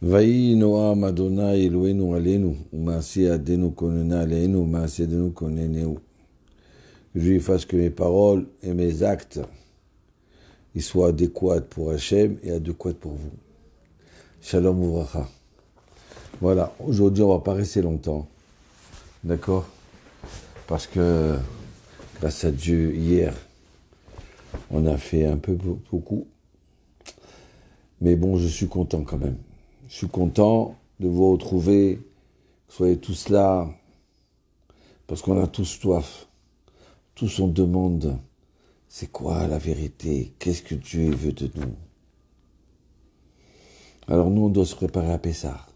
Vaï Noam Adonai Eloheinu Aleinu, Umasi Adenu Konena Aleinu, Umasi Adenu Koneneu. Que je lui fasse que mes paroles et mes actes ils soient adéquats pour Hachem et adéquats pour vous. Shalom Uvracha. Voilà, aujourd'hui on va pas rester longtemps, d'accord? Parce que grâce à Dieu, hier, on a fait un peu beaucoup. Mais bon, je suis content quand même. Je suis content de vous retrouver, que vous soyez tous là, parce qu'on a tous soif. Tous on demande, c'est quoi la vérité? Qu'est-ce que Dieu veut de nous? Alors nous, on doit se préparer à Pessah.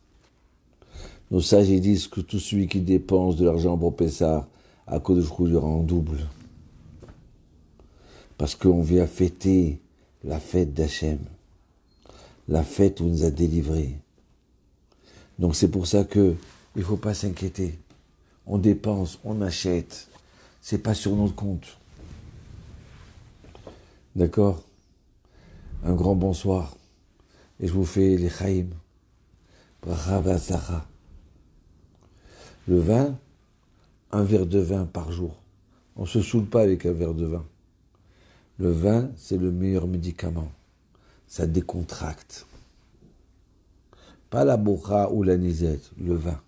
Nos sages ils disent que tout celui qui dépense de l'argent pour Pessah, à cause de il y aura en double. Parce qu'on vient fêter la fête d'Hachem. La fête où il nous a délivrés. Donc c'est pour ça que il ne faut pas s'inquiéter. On dépense, on achète. C'est pas sur notre compte. D'accord? Un grand bonsoir. Et je vous fais les chaim. Bracha v'atzlacha. Le vin, un verre de vin par jour. On ne se saoule pas avec un verre de vin. Le vin, c'est le meilleur médicament. Ça décontracte. Pas la bocha ou la nisette, le vin.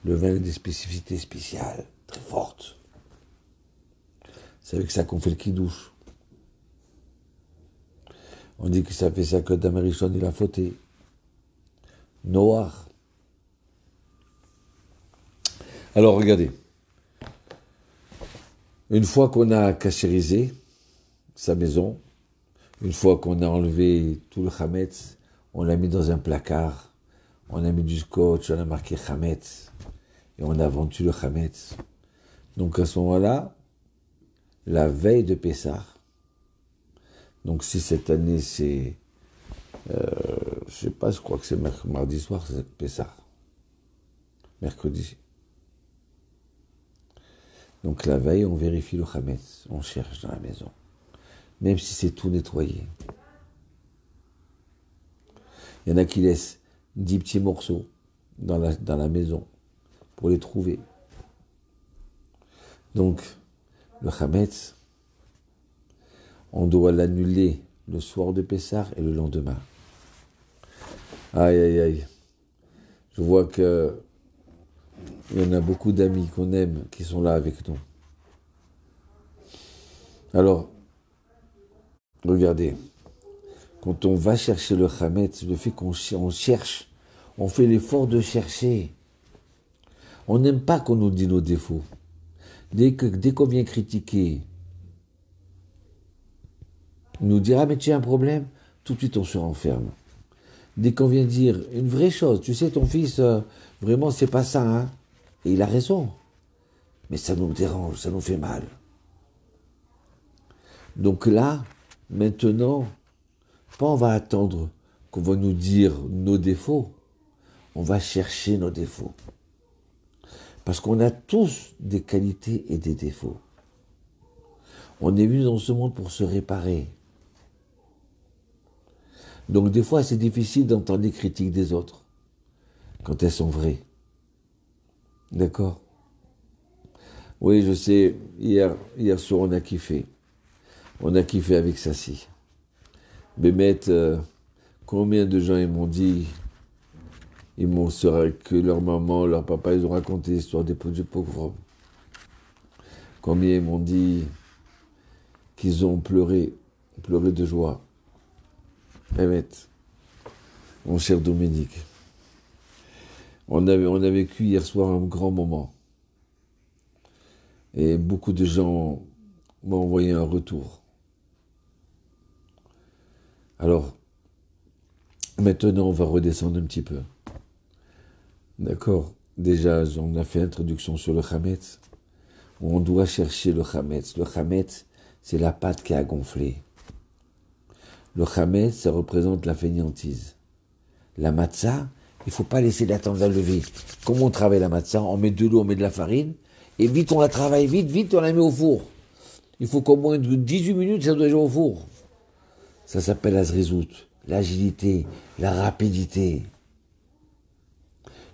Le vin a des spécificités spéciales, très fortes. C'est avec ça qu'on fait le kidouche. On dit que ça fait ça que Damarishon il a fauté. Noir. Alors regardez. Une fois qu'on a cachérisé sa maison, une fois qu'on a enlevé tout le chametz, on l'a mis dans un placard, on a mis du scotch, on a marqué chametz, et on a vendu le chametz. Donc à ce moment-là, la veille de Pessah, donc si cette année c'est, je sais pas, je crois que c'est mardi soir, c'est Pessah, mercredi. Donc la veille, on vérifie le chametz, on cherche dans la maison, même si c'est tout nettoyé. Il y en a qui laissent 10 petits morceaux dans la maison pour les trouver. Donc, le chametz, on doit l'annuler le soir de Pessah et le lendemain. Aïe, aïe, aïe. Je vois que il y en a beaucoup d'amis qu'on aime qui sont là avec nous. Alors, regardez. Quand on va chercher le chametz, le fait qu'on cherche, on fait l'effort de chercher. On n'aime pas qu'on nous dise nos défauts. Dès qu'on vient critiquer, nous dire « Ah mais tu as un problème », tout de suite on se renferme. Dès qu'on vient dire une vraie chose, tu sais ton fils, vraiment c'est pas ça, hein. Et il a raison. Mais ça nous dérange, ça nous fait mal. Donc là, maintenant, pas on va attendre qu'on va nous dire nos défauts, on va chercher nos défauts. Parce qu'on a tous des qualités et des défauts. On est venu dans ce monde pour se réparer. Donc des fois c'est difficile d'entendre les critiques des autres, quand elles sont vraies. D'accord? Oui, je sais, hier soir on a kiffé. On a kiffé avec Sassi. Bémet, combien de gens ils m'ont dit, que leur maman, leur papa, ils ont raconté l'histoire du pogrom. Combien ils m'ont dit qu'ils ont pleuré de joie. Bémet, mon cher Dominique, on a vécu hier soir un grand moment. Et beaucoup de gens m'ont envoyé un retour. Alors, maintenant, on va redescendre un petit peu. D'accord? Déjà, on a fait introduction sur le chametz. On doit chercher le chametz. Le chametz, c'est la pâte qui a gonflé. Le chametz, ça représente la fainéantise. La matzah, il ne faut pas laisser l'attendre à lever. Comment on travaille la matzah? On met de l'eau, on met de la farine, et vite on la travaille, vite on la met au four. Il faut qu'au moins 18 minutes, ça doit être au four. Ça s'appelle la zrizout, l'agilité, la rapidité.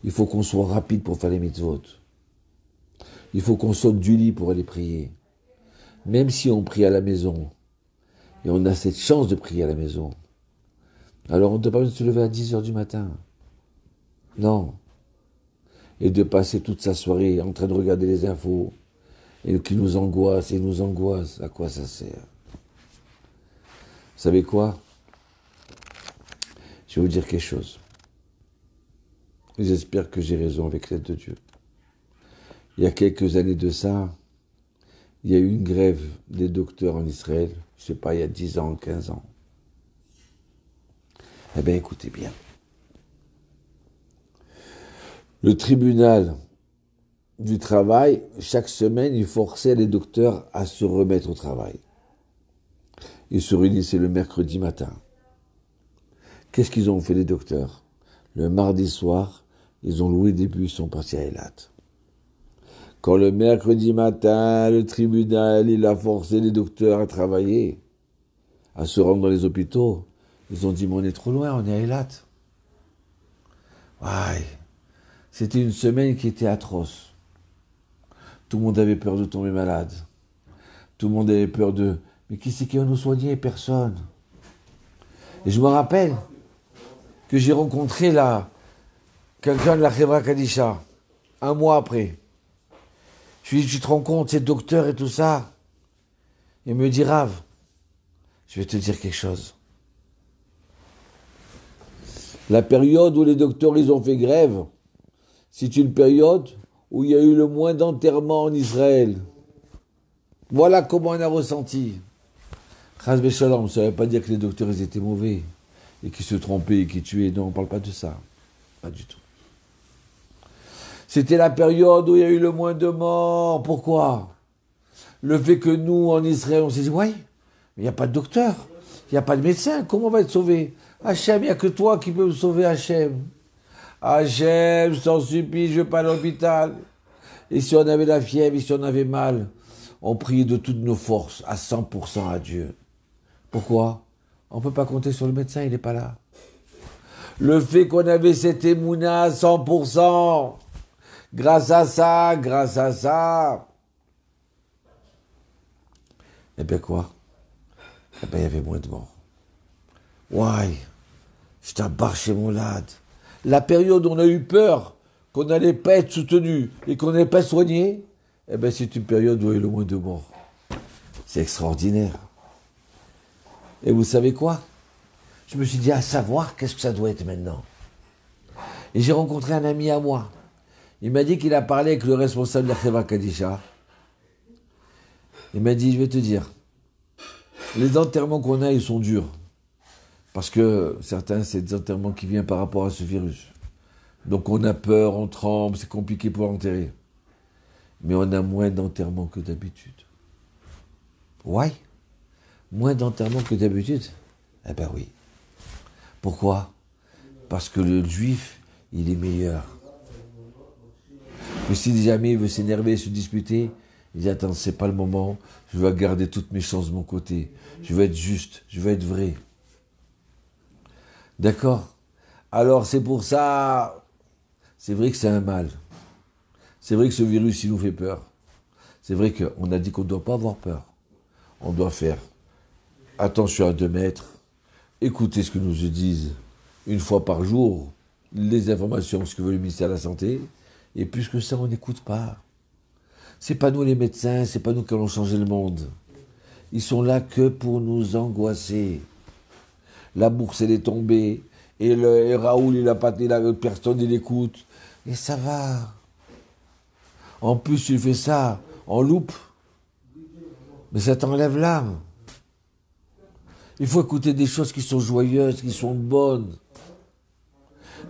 Il faut qu'on soit rapide pour faire les mitzvot. Il faut qu'on saute du lit pour aller prier. Même si on prie à la maison, et on a cette chance de prier à la maison, alors on ne doit pas se lever à 10 heures du matin. Non. Et de passer toute sa soirée en train de regarder les infos, et qui nous angoisse, et nous angoisse. À quoi ça sert? Vous savez quoi? Je vais vous dire quelque chose. J'espère que j'ai raison avec l'aide de Dieu. Il y a quelques années de ça, il y a eu une grève des docteurs en Israël, je ne sais pas, il y a 10 ans, 15 ans. Eh bien, écoutez bien. Le tribunal du travail, chaque semaine, il forçait les docteurs à se remettre au travail. Ils se réunissaient le mercredi matin. Qu'est-ce qu'ils ont fait les docteurs? Le mardi soir, ils ont loué des bus, ils sont partis à Eilat. Quand le mercredi matin, le tribunal, il a forcé les docteurs à travailler, à se rendre dans les hôpitaux, ils ont dit, mais on est trop loin, on est à Eilat. Ouais. C'était une semaine qui était atroce. Tout le monde avait peur de tomber malade. Tout le monde avait peur de... Mais qui c'est qui va nous soigner? Personne. Et je me rappelle que j'ai rencontré là quelqu'un de la Chevra Kadisha, un mois après. Je lui ai dit, tu te rends compte, c'est docteur et tout ça? Il me dit, Rav, je vais te dire quelque chose. La période où les docteurs ils ont fait grève, c'est une période où il y a eu le moins d'enterrements en Israël. Voilà comment on a ressenti. Chas Beshalom, ça ne veut pas dire que les docteurs ils étaient mauvais, et qu'ils se trompaient, et qu'ils tuaient. Non, on ne parle pas de ça. Pas du tout. C'était la période où il y a eu le moins de morts. Pourquoi? Le fait que nous, en Israël, on s'est dit, ouais, mais il n'y a pas de docteur, il n'y a pas de médecin, comment on va être sauvé? Hachem, il n'y a que toi qui peux me sauver, Hachem. Hachem, je t'en supplie, je ne vais pas à l'hôpital. Et si on avait la fièvre, et si on avait mal, on priait de toutes nos forces, à 100% à Dieu. Pourquoi? On ne peut pas compter sur le médecin, il n'est pas là. Le fait qu'on avait cette émouna à 100%, grâce à ça, eh bien quoi? Eh bien il y avait moins de morts. Ouais, je t'abarre chez mon lad. La période où on a eu peur qu'on n'allait pas être soutenu et qu'on n'allait pas soigner, eh bien c'est une période où il y a eu le moins de morts. C'est extraordinaire. Et vous savez quoi? Je me suis dit, à savoir, qu'est-ce que ça doit être maintenant? Et j'ai rencontré un ami à moi. Il m'a dit qu'il a parlé avec le responsable de la Chevra Kadisha. Il m'a dit, je vais te dire, les enterrements qu'on a, ils sont durs. Parce que certains, c'est des enterrements qui viennent par rapport à ce virus. Donc on a peur, on tremble, c'est compliqué pour enterrer. Mais on a moins d'enterrements que d'habitude. Ouais, moins d'enterrements que d'habitude? Eh ben oui. Pourquoi? Parce que le juif, il est meilleur. Que si jamais il veut s'énerver, se disputer, il dit, attends, c'est pas le moment, je vais garder toutes mes chances de mon côté. Je vais être juste, je vais être vrai. D'accord? Alors c'est pour ça, c'est vrai que c'est un mal. C'est vrai que ce virus, il nous fait peur. C'est vrai qu'on a dit qu'on ne doit pas avoir peur. On doit faire attention à 2 mètres, écouter ce que nous disent une fois par jour, les informations, ce que veut le ministère de la Santé, et plus que ça, on n'écoute pas. C'est pas nous les médecins, c'est pas nous qui allons changer le monde. Ils sont là que pour nous angoisser. La bourse, elle est tombée, et Raoul, il a pas, personne, il écoute, et ça va. En plus, tu fais ça en loupe, mais ça t'enlève l'âme. Il faut écouter des choses qui sont joyeuses, qui sont bonnes.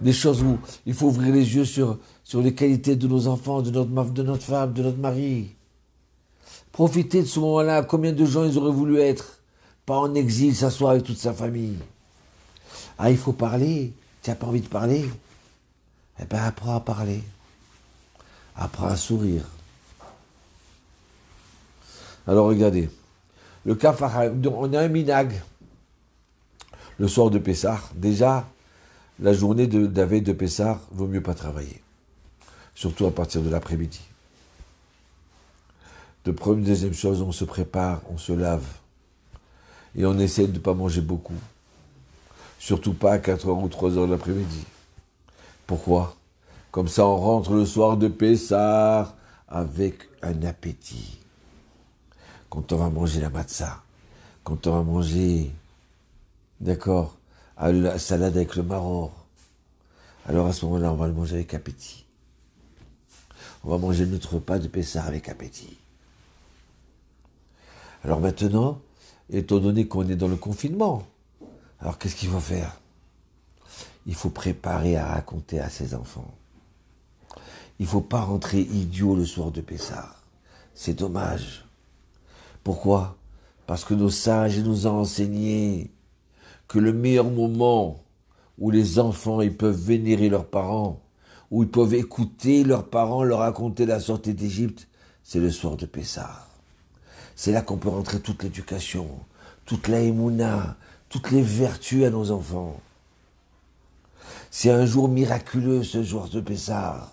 Des choses où il faut ouvrir les yeux sur les qualités de nos enfants, de notre femme, de notre mari. Profitez de ce moment-là. Combien de gens ils auraient voulu être, pas en exil, s'asseoir avec toute sa famille. Ah, il faut parler. Tu n'as pas envie de parler? Eh bien, apprends à parler. Apprends à sourire. Alors, regardez. Le kafara, on a un minag. Le soir de Pessah, déjà, la journée de la veille de Pessah, vaut mieux pas travailler. Surtout à partir de l'après-midi. Deuxième chose, on se prépare, on se lave. Et on essaie de ne pas manger beaucoup. Surtout pas à 4h ou 3h de l'après-midi. Pourquoi? Comme ça, on rentre le soir de Pessah avec un appétit. Quand on va manger la matzah, quand on va manger, d'accord, la salade avec le maror, alors à ce moment-là, on va le manger avec appétit. On va manger notre repas de Pessah avec appétit. Alors maintenant, étant donné qu'on est dans le confinement, alors qu'est-ce qu'il faut faire? Il faut préparer à raconter à ses enfants. Il ne faut pas rentrer idiot le soir de Pessah. C'est dommage. Pourquoi? Parce que nos sages nous ont enseigné que le meilleur moment où les enfants ils peuvent vénérer leurs parents, où ils peuvent écouter leurs parents leur raconter la sortie d'Égypte, c'est le soir de Pessah. C'est là qu'on peut rentrer toute l'éducation, toute la émouna, toutes les vertus à nos enfants. C'est un jour miraculeux, ce jour de Pessah.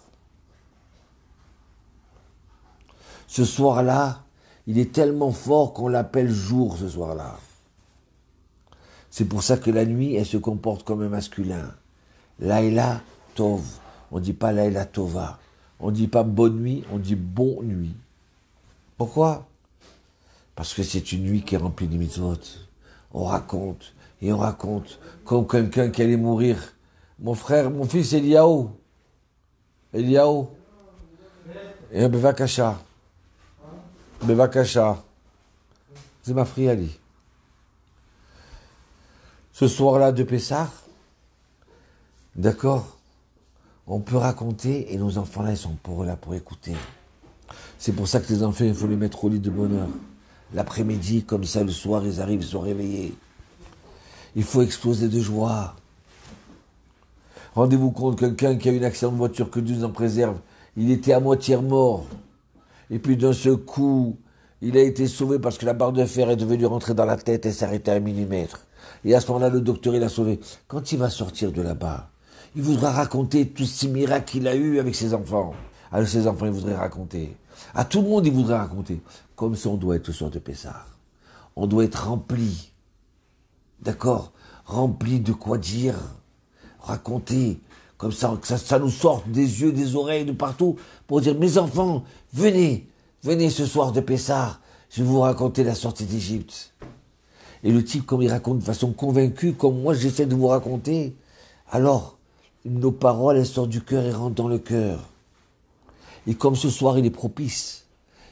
Ce soir-là, il est tellement fort qu'on l'appelle jour ce soir-là. C'est pour ça que la nuit, elle se comporte comme un masculin. Laïla Tov. On ne dit pas Laïla Tova. On ne dit pas bonne nuit, on dit bon nuit. Pourquoi? Parce que c'est une nuit qui est remplie de mitzvot. On raconte, et on raconte, comme quelqu'un qui allait mourir. Mon frère, mon fils Eliaou. Eliaou. Et un Bevakasha. Bevakasha. C'est ma fille Ali. Ce soir-là de Pessah, d'accord, on peut raconter et nos enfants là, ils sont là pour écouter. C'est pour ça que les enfants, il faut les mettre au lit de bonne heure. L'après-midi, comme ça, le soir, ils arrivent, ils sont réveillés. Il faut exploser de joie. Rendez-vous compte, quelqu'un qui a eu un accident de voiture, que Dieu nous en préserve, il était à moitié mort. Et puis d'un seul coup, il a été sauvé parce que la barre de fer est devenue rentrer dans la tête et s'arrêter à 1 millimètre. Et à ce moment-là, le docteur, il l'a sauvé. Quand il va sortir de là-bas, il voudra raconter tous ces miracles qu'il a eus avec ses enfants. Avec ses enfants, il voudrait raconter. À tout le monde, il voudrait raconter. Comme ça, on doit être le soir de Pessah. On doit être rempli. D'accord? Rempli de quoi dire. Raconter. Comme ça, que ça nous sorte des yeux, des oreilles, de partout. Pour dire, mes enfants, venez. Venez ce soir de Pessah. Je vais vous raconter la sortie d'Égypte. Et le type, comme il raconte de façon convaincue, comme moi j'essaie de vous raconter, alors nos paroles, elles sortent du cœur et rentrent dans le cœur. Et comme ce soir, il est propice,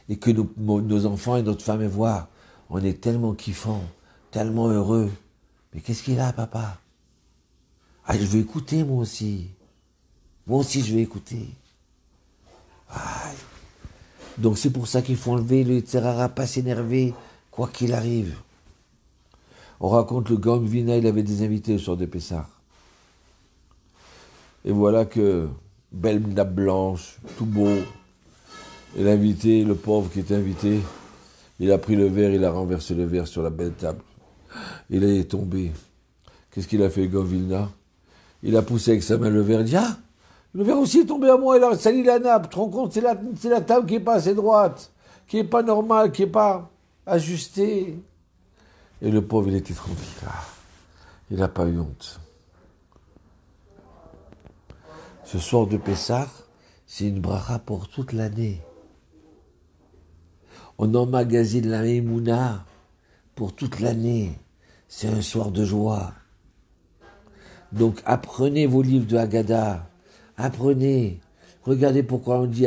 et que nos enfants et notre femme voient, on est tellement kiffant, tellement heureux. Mais qu'est-ce qu'il a, papa? Ah, je veux écouter, moi aussi. Moi aussi, je vais écouter. Ah. Donc c'est pour ça qu'il faut enlever le Tserara, pas s'énerver, quoi qu'il arrive. On raconte le Gaon Vina, il avait des invités au soir de Pessah. Et voilà que, belle nappe blanche, tout beau, et l'invité, le pauvre qui était invité, il a pris le verre, il a renversé le verre sur la belle table. Il est tombé. Qu'est-ce qu'il a fait, Gaon Vilna? Il a poussé avec sa main le verre, il dit, ah, le verre aussi est tombé à moi, il a sali la nappe. Tu te rends compte, c'est la table qui n'est pas assez droite, qui n'est pas normale, qui n'est pas ajustée. Et le pauvre, il était tranquille. Ah, il n'a pas eu honte. Ce soir de Pessah, c'est une bracha pour toute l'année. On emmagasine la Emouna pour toute l'année. C'est un soir de joie. Donc apprenez vos livres de Haggadah. Apprenez. Regardez pourquoi on dit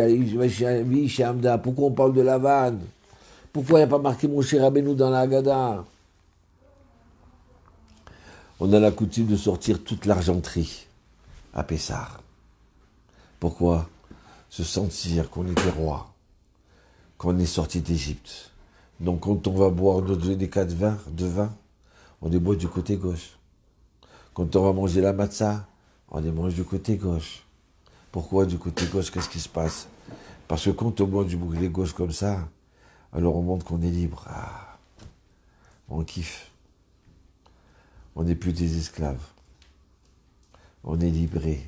pourquoi on parle de la vanne. Pourquoi il n'y a pas marqué mon cher Rabbeinu dans la Haggadah. On a la coutume de sortir toute l'argenterie à Pessah. Pourquoi? Se sentir qu'on était roi, qu'on est sorti d'Égypte. Donc quand on va boire notre déca de vin, on les boit du côté gauche. Quand on va manger la matzah, on les mange du côté gauche. Pourquoi du côté gauche? Qu'est-ce qui se passe? Parce que quand on boit du côté gauche comme ça, alors on montre qu'on est libre. Ah, on kiffe. On n'est plus des esclaves. On est libérés.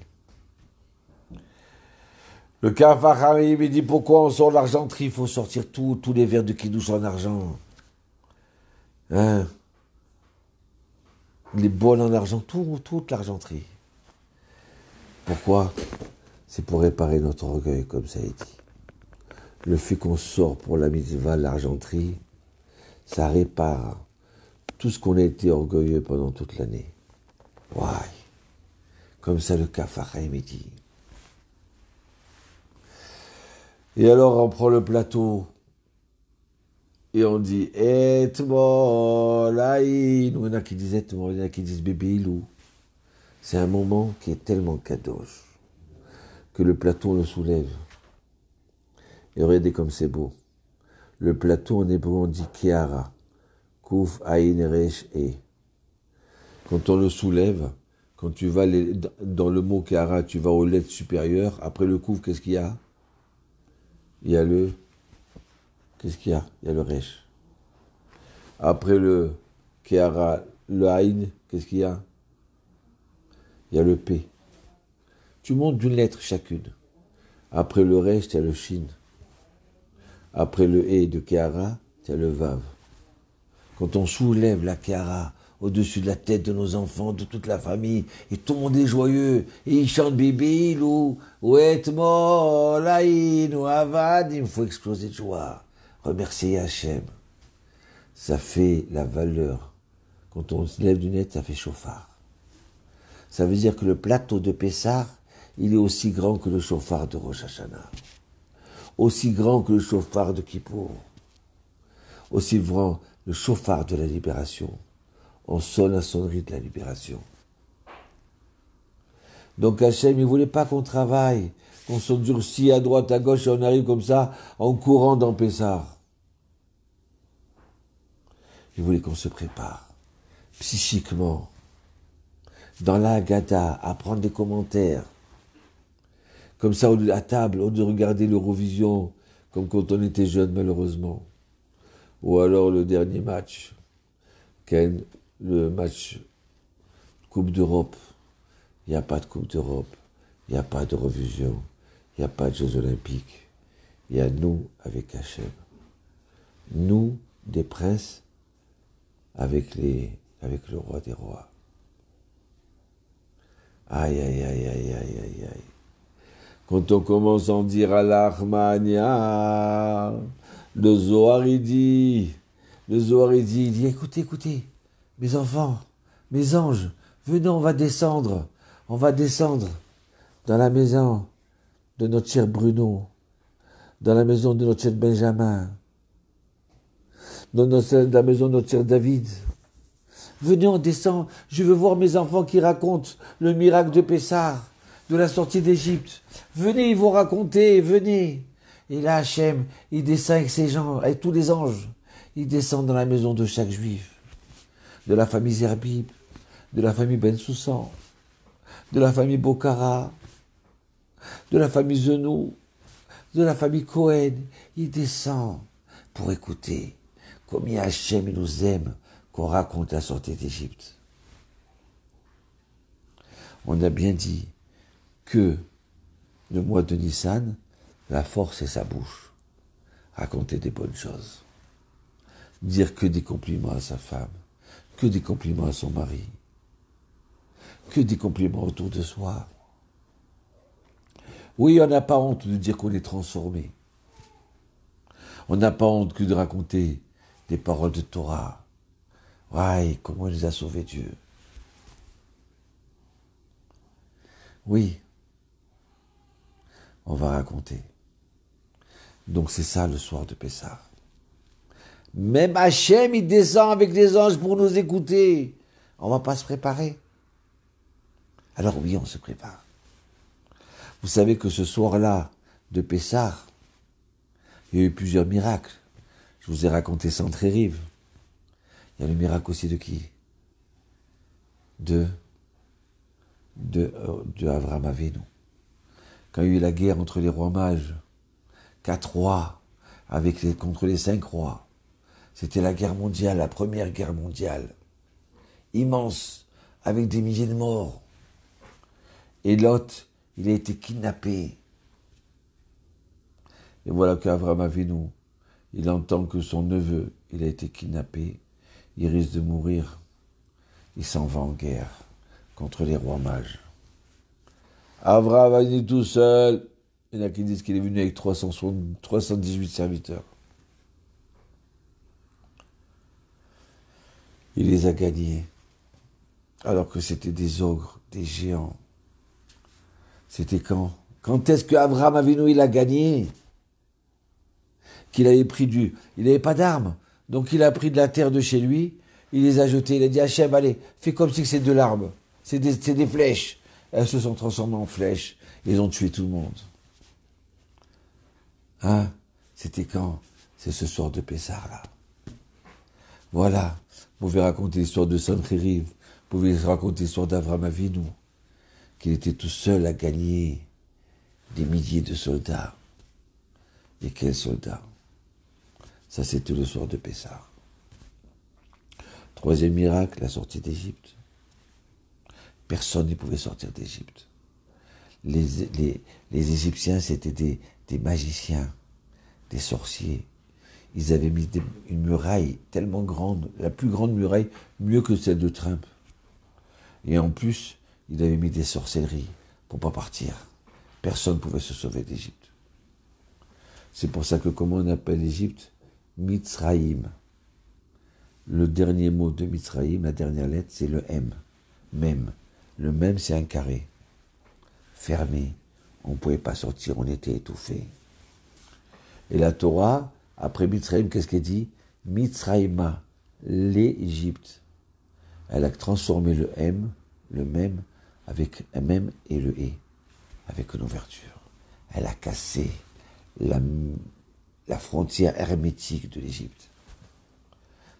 Le Kafaraïm, il dit pourquoi on sort l'argenterie, il faut sortir tous les verres de Kidouche en argent. Hein? Les bols en argent, toute l'argenterie. Pourquoi? C'est pour réparer notre orgueil, comme ça a été dit. Le fait qu'on sort pour la mitzvah, l'argenterie, ça répare tout ce qu'on a été orgueilleux pendant toute l'année. Ouais. Comme ça, le Kafaraïm dit. Et alors, on prend le plateau et on dit Etmol aïn. Il y en a qui disent Etmol, il y en a qui disent bébé ilou. C'est un moment qui est tellement kadosh que le plateau on le soulève. Et regardez comme c'est beau. Le plateau en hébreu on dit Kiara. Kouf aïn resh e. Quand on le soulève, quand tu vas dans le mot Kiara, tu vas aux lettres supérieures. Après le Kouf, qu'est-ce qu'il y a? Il y a le... Qu'est-ce qu'il y a? Il y a le Resh. Après le Kéara, le Aïn, qu'est-ce qu'il y a? Il y a le P. Tu montes d'une lettre chacune. Après le Resh, il y a le Shin. Après le E de Kéara, il y a le Vav. Quand on soulève la Kéara au-dessus de la tête de nos enfants, de toute la famille, et tout le monde est joyeux, et ils chantent Bibil ou Etmo, Laïn ou Avad, il faut exploser de joie. Remercier Hachem. Ça fait la valeur. Quand on se lève du net, ça fait chauffard. Ça veut dire que le plateau de Pessah, il est aussi grand que le chauffard de Rosh Hashanah. Aussi grand que le chauffard de Kippour. Aussi grand le chauffard de la libération. On sonne la sonnerie de la libération. Donc Hachem, il ne voulait pas qu'on travaille, qu'on s'endurcit à droite, à gauche, et on arrive comme ça, en courant dans Pessah. Il voulait qu'on se prépare, psychiquement, dans la Haggadah, à prendre des commentaires. Comme ça, à table, au lieu de regarder l'Eurovision, comme quand on était jeune, malheureusement. Ou alors le dernier match, le match Coupe d'Europe. Il n'y a pas de Coupe d'Europe, il n'y a pas d'Eurovision, il n'y a pas de Jeux Olympiques. Il y a nous avec Hachem. Nous, des princes, avec le roi des rois. Aïe, aïe, aïe, aïe, aïe, aïe, aïe. Quand on commence à en dire à l'Armania, le Zohar il dit, il dit, écoutez, mes enfants, mes anges, venez, on va descendre dans la maison de notre cher Bruno, dans la maison de notre cher Benjamin, dans la maison de notre cher David. Venez, on descend, je veux voir mes enfants qui racontent le miracle de Pessah, de la sortie d'Égypte. Venez, ils vont raconter, venez. Et là, Hachem, il descend avec ses gens, avec tous les anges. Il descend dans la maison de chaque juif, de la famille Zerbib, de la famille Ben Soussan, de la famille Bokhara, de la famille Zenou, de la famille Cohen. Il descend pour écouter combien Hachem il nous aime qu'on raconte la sortie d'Égypte. On a bien dit que le mois de Nissan, la force est sa bouche. Raconter des bonnes choses. Dire que des compliments à sa femme, que des compliments à son mari, que des compliments autour de soi. Oui, on n'a pas honte de dire qu'on est transformé. On n'a pas honte que de raconter des paroles de Torah. Ouais, comment il nous a sauvés Dieu. Oui, on va raconter. Donc c'est ça le soir de Pessah. Même Hachem, il descend avec les anges pour nous écouter. On va pas se préparer. Alors oui, on se prépare. Vous savez que ce soir-là de Pessah, il y a eu plusieurs miracles. Je vous ai raconté Centré-Rive. Il y a le miracle aussi de qui? De Avraham Avinu. Quand il y a eu la guerre entre les rois mages, 4 rois contre les 5 rois. C'était la guerre mondiale, la première guerre mondiale. immense, avec des milliers de morts. Et Lot, il a été kidnappé. Et voilà qu'Abraham Avinu, il entend que son neveu, il a été kidnappé, il risque de mourir. Il s'en va en guerre contre les rois mages. Abraham Avinu tout seul, il y en a qui disent qu'il est venu avec 318 serviteurs. Il les a gagnés, alors que c'était des ogres, des géants. C'était quand? Quand est-ce que Abraham Avinu il a gagné? Qu'il avait pris il n'avait pas d'armes, donc il a pris de la terre de chez lui, il les a jetés, il a dit Hachem, allez, fais comme si c'est de l'arbre, c'est des flèches. Elles se sont transformées en flèches, ils ont tué tout le monde. Hein? C'était quand? C'est ce soir de Pessah, là. Voilà, vous pouvez raconter l'histoire de Sancheriv, vous pouvez raconter l'histoire d'Abraham Avinu, qu'il était tout seul à gagner des milliers de soldats. Et quels soldats? Ça, c'était le soir de Pessah. Troisième miracle, la sortie d'Égypte. Personne ne pouvait sortir d'Égypte. Les Égyptiens, c'était des magiciens, des sorciers. Ils avaient mis une muraille tellement grande, la plus grande muraille, mieux que celle de Trump. Et en plus, ils avaient mis des sorcelleries pour pas partir. Personne ne pouvait se sauver d'Égypte. C'est pour ça que comment on appelle l'Égypte? Mitzraïm. Le dernier mot de Mitzraïm, la dernière lettre, c'est le M. Même. Le même, c'est un carré. Fermé. On ne pouvait pas sortir, on était étouffés. Et la Torah, après Mitzraïm, qu'est-ce qu'elle dit? Mitzraïma, l'Égypte. Elle a transformé le M, le même, avec un même et le E, avec une ouverture. Elle a cassé la frontière hermétique de l'Égypte.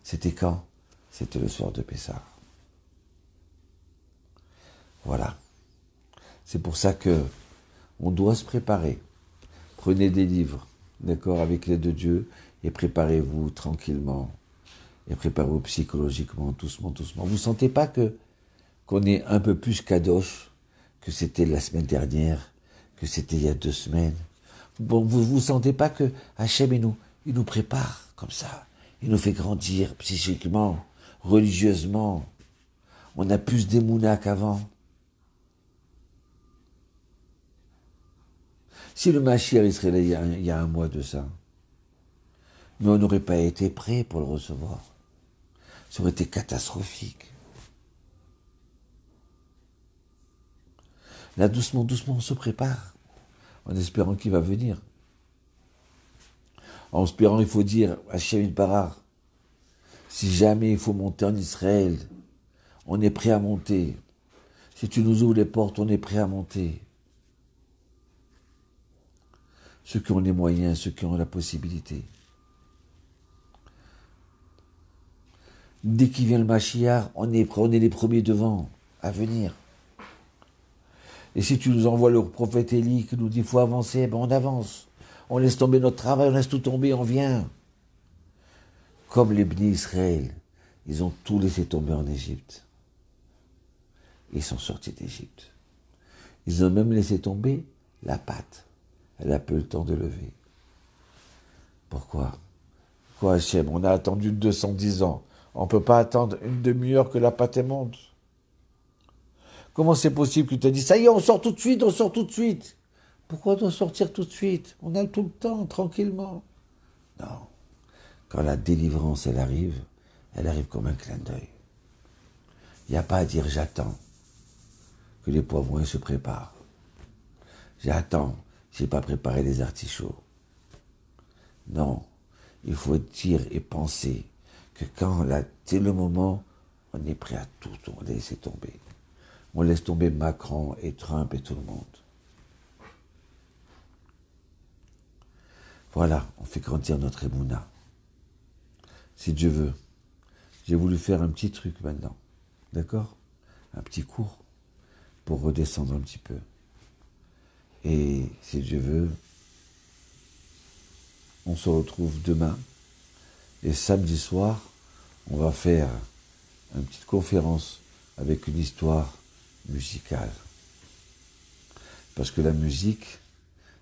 C'était quand? C'était le soir de Pessah. Voilà. C'est pour ça que on doit se préparer. Prenez des livres, d'accord, avec l'aide de Dieu, et préparez-vous tranquillement. Et préparez-vous psychologiquement, doucement, doucement. Vous ne sentez pas qu'on est un peu plus kadosh que c'était la semaine dernière, que c'était il y a 2 semaines? Bon, vous sentez pas que Hachem, il nous prépare comme ça. Il nous fait grandir psychiquement, religieusement. On a plus d'émouna qu'avant. Si le Mashiach il serait là il y a 1 mois de ça, mais on n'aurait pas été prêt pour le recevoir. Ça aurait été catastrophique. Là, doucement, doucement, on se prépare, en espérant qu'il va venir. En espérant, il faut dire, Hachem Barar, si jamais il faut monter en Israël, on est prêt à monter. Si tu nous ouvres les portes, on est prêt à monter. Ceux qui ont les moyens, ceux qui ont la possibilité. Dès qu'il vient le Mashiach, on est prêt, on est les premiers devant à venir. Et si tu nous envoies le prophète Élie qui nous dit qu'il faut avancer, ben on avance. On laisse tomber notre travail, on laisse tout tomber, on vient. Comme les Bnei Israël, ils ont tout laissé tomber en Égypte. Ils sont sortis d'Égypte. Ils ont même laissé tomber la pâte. Elle a peu le temps de lever. Pourquoi? Pourquoi Hachem? On a attendu 210 ans. On ne peut pas attendre une demi-heure que la pâte monte. Comment c'est possible que tu as dit, ça y est, on sort tout de suite, on sort tout de suite? Pourquoi on doit sortir tout de suite? On a tout le temps, tranquillement. Non. Quand la délivrance, elle arrive comme un clin d'œil. Il n'y a pas à dire, j'attends que les poivrons se préparent. J'attends, je n'ai pas préparé les artichauts. Non, il faut dire et penser que quand c'est le moment, on est prêt à tout, on laisse tomber. On laisse tomber Macron et Trump et tout le monde. Voilà, on fait grandir notre émouna. Si Dieu veut. J'ai voulu faire un petit truc maintenant. D'accord? Un petit cours pour redescendre un petit peu. Et si Dieu veut, on se retrouve demain. Et samedi soir, on va faire une petite conférence avec une histoire musicale. Parce que la musique,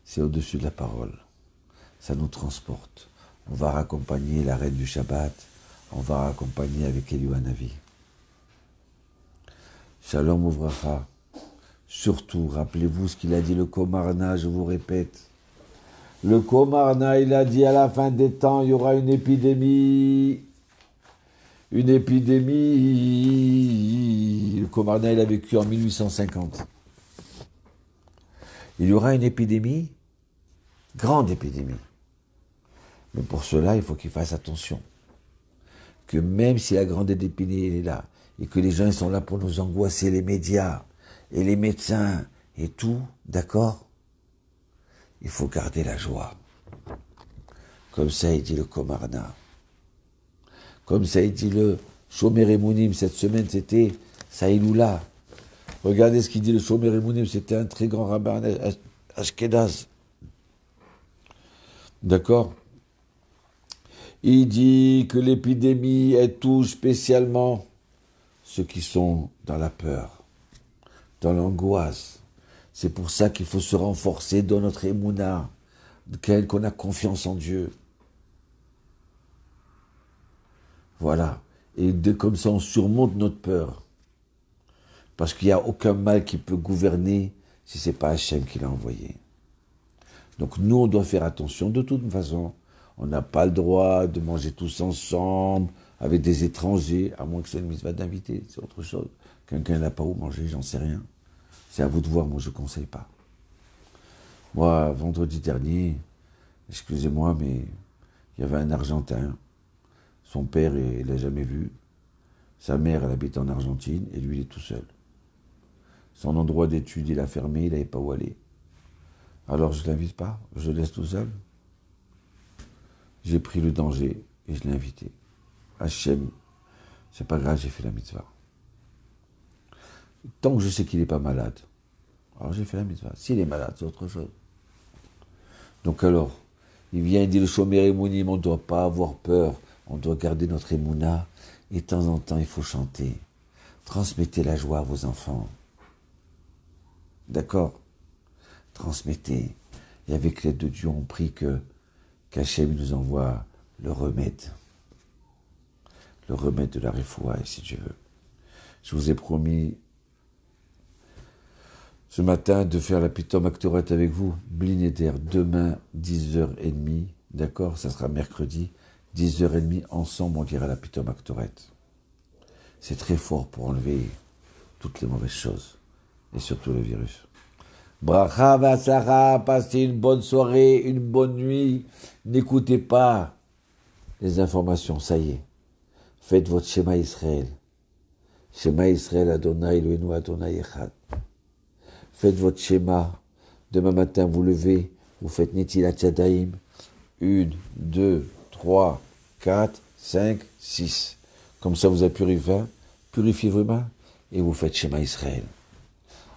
c'est au-dessus de la parole. Ça nous transporte. On va raccompagner la reine du Shabbat, on va raccompagner avec Eliyahu Hanavi. Shalom Uvracha. Surtout, rappelez-vous ce qu'il a dit le Komarna, je vous répète. Le Komarna, il a dit à la fin des temps, il y aura une épidémie. Une épidémie. Le Komarna, il a vécu en 1850. Il y aura une épidémie, grande épidémie. Mais pour cela, il faut qu'il fasse attention. Que même si la grande épidémie est là, et que les gens ils sont là pour nous angoisser, les médias, et les médecins, et tout, d'accord? Il faut garder la joie. Comme ça, il dit le Komarna. Comme ça, il dit le Shomer Emunim. Cette semaine, c'était Saïloula. Regardez ce qu'il dit le Shomer Emunim. C'était un très grand rabbin Ashkenaz. D'accord? Il dit que l'épidémie, elle touche spécialement ceux qui sont dans la peur, dans l'angoisse. C'est pour ça qu'il faut se renforcer dans notre émouna, qu'on a confiance en Dieu. Voilà. Et comme ça, on surmonte notre peur. Parce qu'il n'y a aucun mal qui peut gouverner si ce n'est pas Hachem qui l'a envoyé. Donc nous, on doit faire attention de toute façon. On n'a pas le droit de manger tous ensemble, avec des étrangers, à moins que c'est une mitzvah d'inviter, c'est autre chose. Quelqu'un n'a pas où manger, j'en sais rien. C'est à vous de voir, moi je ne conseille pas. Moi, vendredi dernier, excusez-moi, mais il y avait un Argentin. Son père, il l'a jamais vu. Sa mère, elle habite en Argentine, et lui, il est tout seul. Son endroit d'étude, il a fermé, il n'avait pas où aller. Alors je ne l'invite pas, je le laisse tout seul. J'ai pris le danger et je l'ai invité. Hachem, c'est pas grave, j'ai fait la mitzvah. Tant que je sais qu'il n'est pas malade, alors j'ai fait la mitzvah. S'il est malade, c'est autre chose. Donc alors, il vient, il dit le Shomer Emunim, on ne doit pas avoir peur, on doit garder notre émouna, et de temps en temps, il faut chanter. Transmettez la joie à vos enfants. D'accord? Transmettez. Et avec l'aide de Dieu, on prie qu'Hachem nous envoie le remède de la refoua, si Dieu veut. Je vous ai promis ce matin de faire la Pitom Aktoret avec vous, Blinéder, demain 10h30, d'accord? Ça sera mercredi, 10h30, ensemble on dira la Pitom Aktoret. C'est très fort pour enlever toutes les mauvaises choses, et surtout le virus. Bracha Vassara, passez une bonne soirée, une bonne nuit. N'écoutez pas les informations, ça y est. Faites votre Shema Israël. Shema Israël, Adonai Eloheinu, Adonai Echad. Faites votre Shema. Demain matin, vous levez, vous faites Netilat Yadayim. 1, 2, 3, 4, 5, 6. Comme ça, vous avez purifié vos mains et vous faites Shema Israël.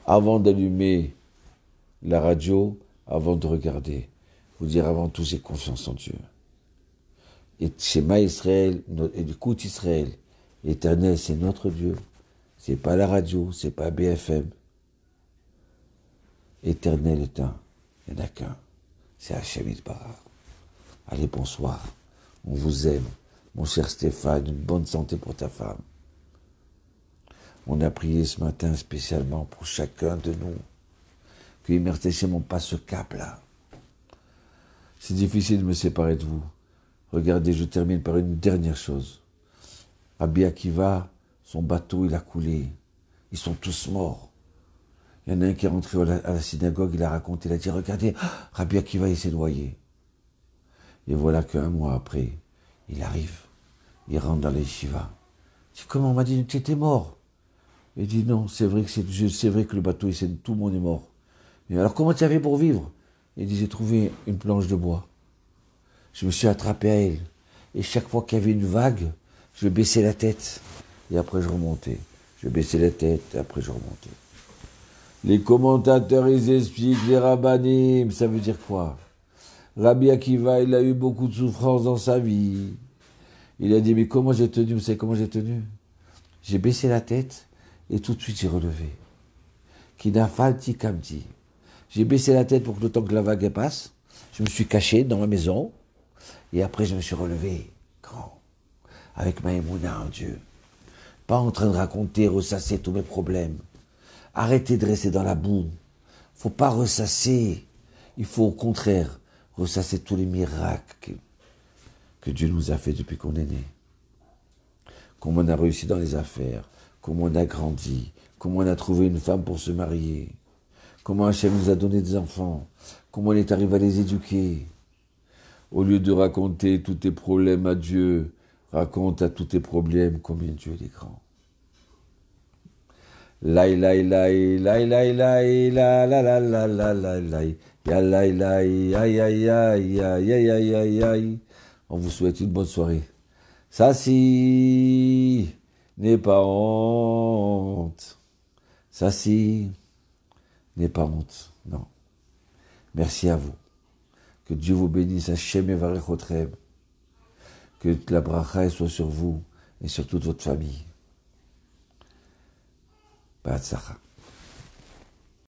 Avant d'allumer la radio, avant de regarder, vous dire avant tout, j'ai confiance en Dieu. Et Shema Israël, écoute Israël, l'Éternel, c'est notre Dieu. C'est pas la radio, c'est pas BFM. Éternel est un, il n'y en a qu'un. C'est Hachem Yitbarach. Allez, bonsoir. On vous aime. Mon cher Stéphane, une bonne santé pour ta femme. On a prié ce matin spécialement pour chacun de nous. Que Immerté Hachem, on passe ce cap-là. C'est difficile de me séparer de vous. Regardez, je termine par une dernière chose. Rabbi Akiva, son bateau, il a coulé. Ils sont tous morts. Il y en a un qui est rentré à la synagogue, il a raconté, il a dit, regardez, Rabbi Akiva, il s'est noyé. Et voilà qu'un mois après, il arrive, il rentre dans les Shiva. Il dit, comment on m'a dit, tu étais mort? Il dit, non, c'est vrai que le bateau, tout le monde est mort. Mais alors, comment tu avais pour vivre? Il dit, j'ai trouvé une planche de bois. Je me suis attrapé à elle. Et chaque fois qu'il y avait une vague, je baissais la tête. Et après, je remontais. Je baissais la tête, et après, je remontais. Les commentateurs, ils expliquent, les rabbanim, ça veut dire quoi? Rabbi Akiva, il a eu beaucoup de souffrances dans sa vie. Il a dit, mais comment j'ai tenu? Vous savez comment j'ai tenu? J'ai baissé la tête et tout de suite j'ai relevé. Kinafalti kamti. J'ai baissé la tête pour que le temps que la vague passe. Je me suis caché dans ma maison. Et après, je me suis relevé, grand, avec ma émouna en Dieu. Pas en train de raconter, ressasser tous mes problèmes. Arrêtez de rester dans la boue. Faut pas ressasser. Il faut au contraire ressasser tous les miracles que Dieu nous a fait depuis qu'on est né. Comment on a réussi dans les affaires, comment on a grandi, comment on a trouvé une femme pour se marier, comment Hachem nous a donné des enfants, comment on est arrivé à les éduquer. Au lieu de raconter tous tes problèmes à Dieu, raconte à tous tes problèmes combien Dieu est grand. Lai lai lai lai lai lai la la la la la la lai ya lai lai aïe aïe aïe aïe aïe aïe aïe aïe. On vous souhaite une bonne soirée. Ça si n'est pas honte. Ça si n'est pas honte. Non. Merci à vous. Que Dieu vous bénisse. Hachem Yevarechotrem. Que la bracha soit sur vous et sur toute votre famille. B'hatzacha.